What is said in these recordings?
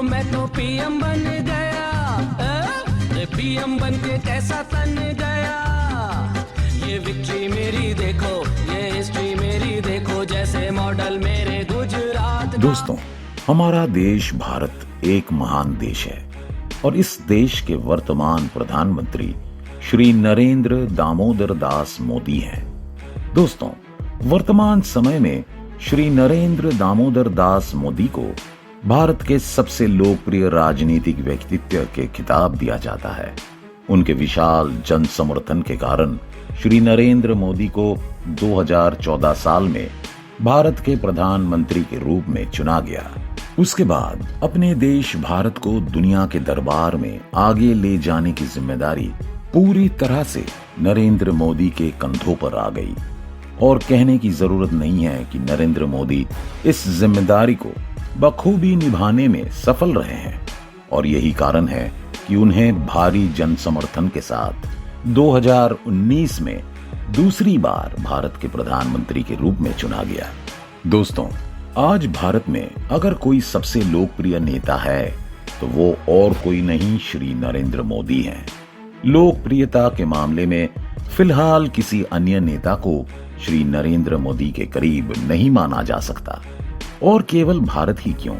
मैं तो पीएम बन गया, पीएम बन के कैसा तन गया। ये विक्ट्री मेरी देखो, ये हिस्ट्री मेरी देखो, जैसे मॉडल मेरे गुजरात। दोस्तों, हमारा देश भारत एक महान देश है और इस देश के वर्तमान प्रधानमंत्री श्री नरेंद्र दामोदर दास मोदी हैं। दोस्तों, वर्तमान समय में श्री नरेंद्र दामोदर दास मोदी को भारत के सबसे लोकप्रिय राजनीतिक व्यक्तित्व के खिताब दिया जाता है। उनके विशाल जन समर्थन के कारण श्री नरेंद्र मोदी को 2014 साल में भारत के प्रधानमंत्री के रूप में चुना गया। उसके बाद अपने देश भारत को दुनिया के दरबार में आगे ले जाने की जिम्मेदारी पूरी तरह से नरेंद्र मोदी के कंधों पर आ गई और कहने की जरूरत नहीं है कि नरेंद्र मोदी इस जिम्मेदारी को बखूबी निभाने में सफल रहे हैं और यही कारण है कि उन्हें भारी जन समर्थन के साथ 2019 में दूसरी बार भारत के प्रधानमंत्री के रूप में चुना गया। दोस्तों, आज भारत में अगर कोई सबसे लोकप्रिय नेता है तो वो और कोई नहीं श्री नरेंद्र मोदी हैं। लोकप्रियता के मामले में फिलहाल किसी अन्य नेता को श्री नरेंद्र मोदी के करीब नहीं माना जा सकता। और केवल भारत ही क्यों,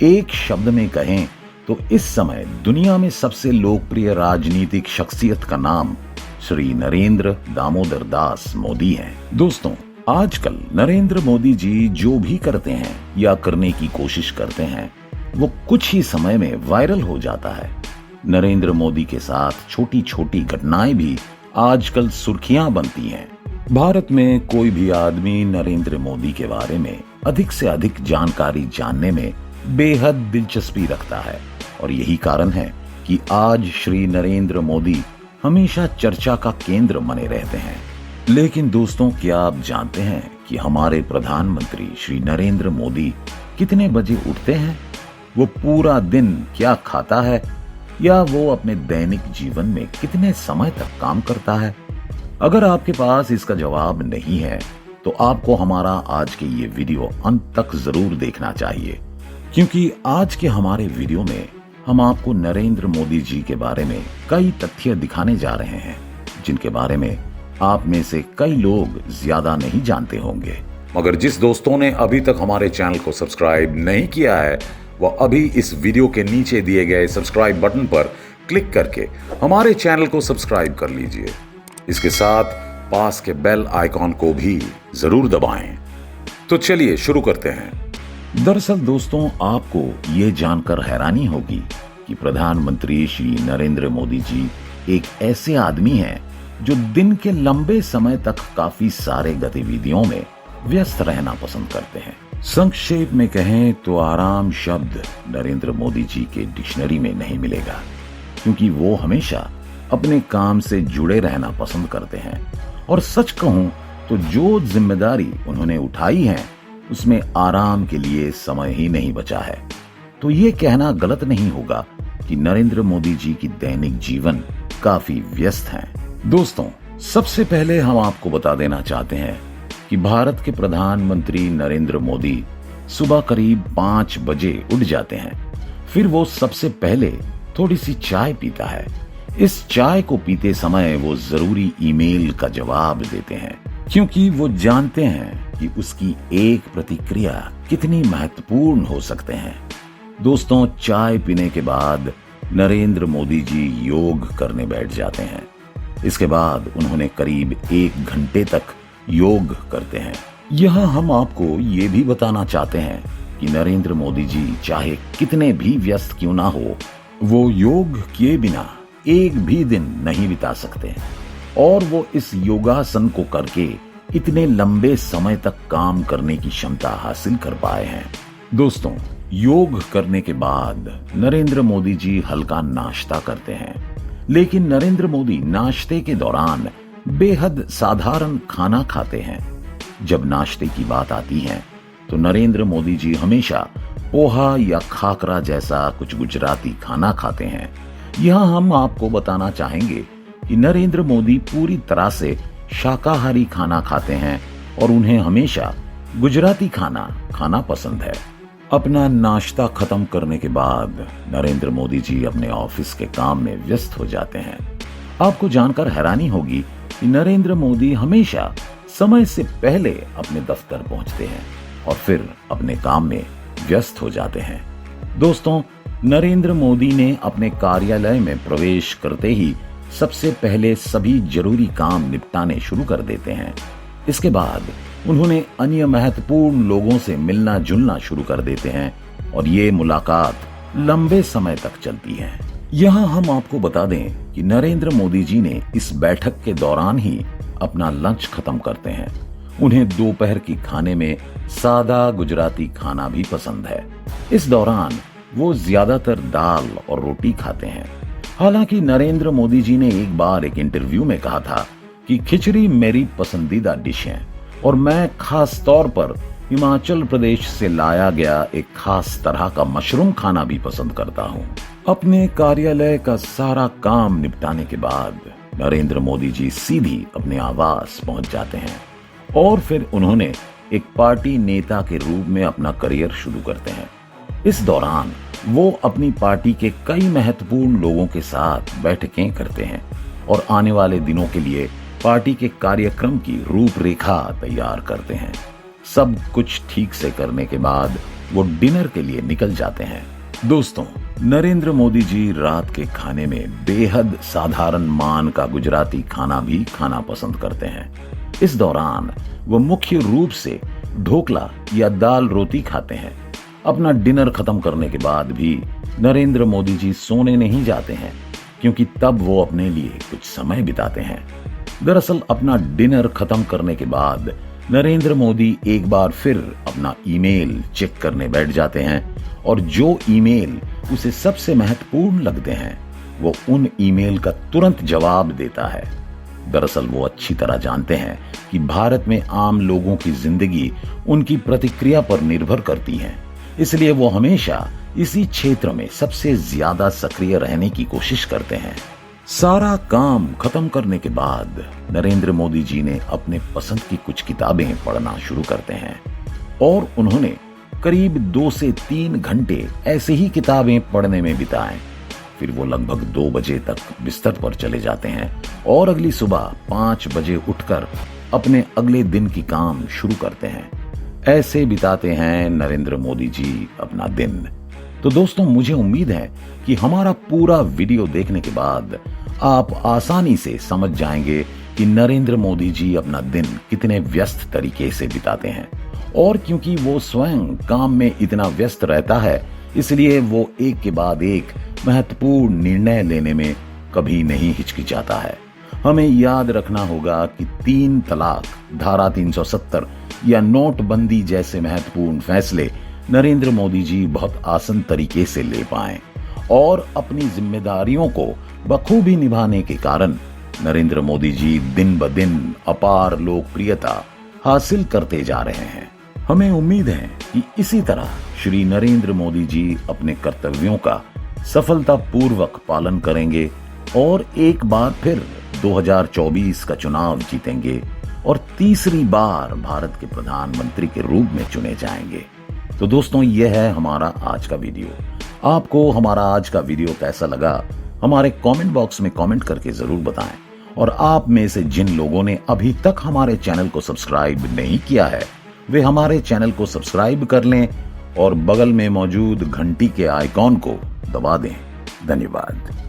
एक शब्द में कहें तो इस समय दुनिया में सबसे लोकप्रिय राजनीतिक शख्सियत का नाम श्री नरेंद्र दामोदर दास मोदी हैं। दोस्तों, आजकल नरेंद्र मोदी जी जो भी करते हैं या करने की कोशिश करते हैं वो कुछ ही समय में वायरल हो जाता है। नरेंद्र मोदी के साथ छोटी छोटी घटनाएं भी आजकल सुर्खियां बनती हैं। भारत में कोई भी आदमी नरेंद्र मोदी के बारे में अधिक से अधिक जानकारी जानने में बेहद दिलचस्पी रखता है और यही कारण है कि आज श्री नरेंद्र मोदी हमेशा चर्चा का केंद्र बने रहते हैं। लेकिन दोस्तों, क्या आप जानते हैं कि हमारे प्रधानमंत्री श्री नरेंद्र मोदी कितने बजे उठते हैं, वो पूरा दिन क्या खाता है या वो अपने दैनिक जीवन में कितने समय तक काम करता है? अगर आपके पास इसका जवाब नहीं है तो आपको हमारा आज के ये वीडियो अंत तक जरूर देखना चाहिए, क्योंकि आज के हमारे वीडियो में हम आपको नरेंद्र मोदी जी के बारे में कई तथ्य दिखाने जा रहे हैं जिनके बारे में आप में से कई लोग ज्यादा नहीं जानते होंगे। मगर जिस दोस्तों ने अभी तक हमारे चैनल को सब्सक्राइब नहीं किया है वह अभी इस वीडियो के नीचे दिए गए सब्सक्राइब बटन पर क्लिक करके हमारे चैनल को सब्सक्राइब कर लीजिए। इसके साथ पास के बेल आइकॉन को भी जरूर दबाएं। तो चलिए शुरू करते हैं। दरअसल दोस्तों, आपको ये जानकर हैरानी होगी कि प्रधानमंत्री श्री नरेंद्र मोदी जी एक ऐसे आदमी हैं जो दिन के लंबे समय तक काफी सारे गतिविधियों में व्यस्त रहना पसंद करते हैं। संक्षेप में कहें तो आराम शब्द नरेंद्र मोदी जी के डिक्शनरी में नहीं मिलेगा, क्योंकि वो हमेशा अपने काम से जुड़े रहना पसंद करते हैं और सच कहूं तो जो जिम्मेदारी उन्होंने उठाई है उसमें आराम के लिए समय ही नहीं बचा है। तो ये कहना गलत नहीं होगा कि नरेंद्र मोदी जी की दैनिक जीवन काफी व्यस्त है। दोस्तों, सबसे पहले हम आपको बता देना चाहते हैं कि भारत के प्रधानमंत्री नरेंद्र मोदी सुबह करीब 5 बजे उठ जाते हैं। फिर वो सबसे पहले थोड़ी सी चाय पीता है। इस चाय को पीते समय वो जरूरी ईमेल का जवाब देते हैं, क्योंकि वो जानते हैं कि उसकी एक प्रतिक्रिया कितनी महत्वपूर्ण हो सकते हैं। दोस्तों, चाय पीने के बाद नरेंद्र मोदी जी योग करने बैठ जाते हैं। इसके बाद उन्होंने करीब 1 घंटे तक योग करते हैं। यहाँ हम आपको ये भी बताना चाहते हैं कि नरेंद्र मोदी जी चाहे कितने भी व्यस्त क्यों ना हो, वो योग किए बिना एक भी दिन नहीं बिता सकते और वो इस योगासन को करके इतने लंबे समय तक काम करने की क्षमता हासिल कर पाए हैं। दोस्तों, योग करने के बाद नरेंद्र मोदी जी हल्का नाश्ता करते हैं, लेकिन नरेंद्र मोदी नाश्ते के दौरान बेहद साधारण खाना खाते हैं। जब नाश्ते की बात आती है तो नरेंद्र मोदी जी हमेशा पोहा या खाकरा जैसा कुछ गुजराती खाना खाते हैं। यहाँ हम आपको बताना चाहेंगे कि नरेंद्र मोदी पूरी तरह से शाकाहारी खाना खाते हैं और उन्हें हमेशा गुजराती खाना खाना पसंद है। अपना नाश्ता खत्म करने के बाद नरेंद्र मोदी जी अपने ऑफिस के काम में व्यस्त हो जाते हैं। आपको जानकर हैरानी होगी कि नरेंद्र मोदी हमेशा समय से पहले अपने दफ्तर पहुंचते हैं और फिर अपने काम में व्यस्त हो जाते हैं। दोस्तों, नरेंद्र मोदी ने अपने कार्यालय में प्रवेश करते ही सबसे पहले सभी जरूरी काम निपटाने शुरू कर देते हैं। इसके बाद उन्होंने अन्य महत्वपूर्ण लोगों से मिलना जुलना शुरू कर देते हैं और ये मुलाकात लंबे समय तक चलती है। यहाँ हम आपको बता दें कि नरेंद्र मोदी जी ने इस बैठक के दौरान ही अपना लंच खत्म करते हैं। उन्हें दोपहर की खाने में सादा गुजराती खाना भी पसंद है। इस दौरान वो ज्यादातर दाल और रोटी खाते हैं। हालांकि नरेंद्र मोदी जी ने एक बार एक इंटरव्यू में कहा था कि खिचड़ी मेरी पसंदीदा डिश है और मैं खास तौर पर हिमाचल प्रदेश से लाया गया एक खास तरह का मशरूम खाना भी पसंद करता हूँ। अपने कार्यालय का सारा काम निपटाने के बाद नरेंद्र मोदी जी सीधी अपने आवास पहुंच जाते हैं और फिर उन्होंने एक पार्टी नेता के रूप में अपना करियर शुरू करते हैं। इस दौरान वो अपनी पार्टी के कई महत्वपूर्ण लोगों के साथ बैठकें करते हैं और आने वाले दिनों के लिए पार्टी के कार्यक्रम की रूपरेखा तैयार करते हैं। सब कुछ ठीक से करने के बाद वो डिनर के लिए निकल जाते हैं। दोस्तों, नरेंद्र मोदी जी रात के खाने में बेहद साधारण मान का गुजराती खाना भी खाना पसंद करते हैं। इस दौरान वो मुख्य रूप से ढोकला या दाल रोटी खाते हैं। अपना डिनर खत्म करने के बाद भी नरेंद्र मोदी जी सोने नहीं जाते हैं, क्योंकि तब वो अपने लिए कुछ समय बिताते हैं। दरअसल अपना डिनर खत्म करने के बाद नरेंद्र मोदी एक बार फिर अपना ईमेल चेक करने बैठ जाते हैं और जो ईमेल उसे सबसे महत्वपूर्ण लगते हैं वो उन ईमेल का तुरंत जवाब देता है। दरअसल वो अच्छी तरह जानते हैं कि भारत में आम लोगों की जिंदगी उनकी प्रतिक्रिया पर निर्भर करती है, इसलिए वो हमेशा इसी क्षेत्र में सबसे ज्यादा सक्रिय रहने की कोशिश करते हैं। सारा काम खत्म करने के बाद नरेंद्र मोदी जी ने अपने पसंद की कुछ किताबें पढ़ना शुरू करते हैं और उन्होंने करीब 2 से 3 घंटे ऐसे ही किताबें पढ़ने में बिताए। फिर वो लगभग 2 बजे तक बिस्तर पर चले जाते हैं और अगली सुबह 5 बजे उठकर अपने अगले दिन की काम शुरू करते हैं। ऐसे बिताते हैं नरेंद्र मोदी जी अपना दिन। तो दोस्तों, मुझे उम्मीद है कि हमारा पूरा वीडियो देखने के बाद आप आसानी से समझ जाएंगे कि नरेंद्र मोदी जी अपना दिन कितने व्यस्त तरीके से बिताते हैं। और क्योंकि वो स्वयं काम में इतना व्यस्त रहता है, इसलिए वो एक के बाद एक महत्वपूर्ण निर्णय लेने में कभी नहीं हिचकिचाता है। हमें याद रखना होगा कि 3 तलाक, धारा 370 या नोटबंदी जैसे महत्वपूर्ण फैसले नरेंद्र मोदी जी बहुत आसान तरीके से ले पाए और अपनी जिम्मेदारियों को बखूबी निभाने के कारण नरेंद्र मोदी जी दिन ब दिन अपार लोकप्रियता हासिल करते जा रहे हैं। हमें उम्मीद है कि इसी तरह श्री नरेंद्र मोदी जी अपने कर्तव्यों का सफलतापूर्वक पालन करेंगे और एक बार फिर 2024 का चुनाव जीतेंगे और तीसरी बार भारत के प्रधानमंत्री के रूप में चुने जाएंगे। तो दोस्तों, यह है हमारा आज का वीडियो। आपको हमारा आज का वीडियो कैसा लगा हमारे कमेंट बॉक्स में कमेंट करके जरूर बताएं। और आप में से जिन लोगों ने अभी तक हमारे चैनल को सब्सक्राइब नहीं किया है, वे हमारे चैनल को सब्सक्राइब कर लें और बगल में मौजूद घंटी के आइकॉन को दबा दें। धन्यवाद।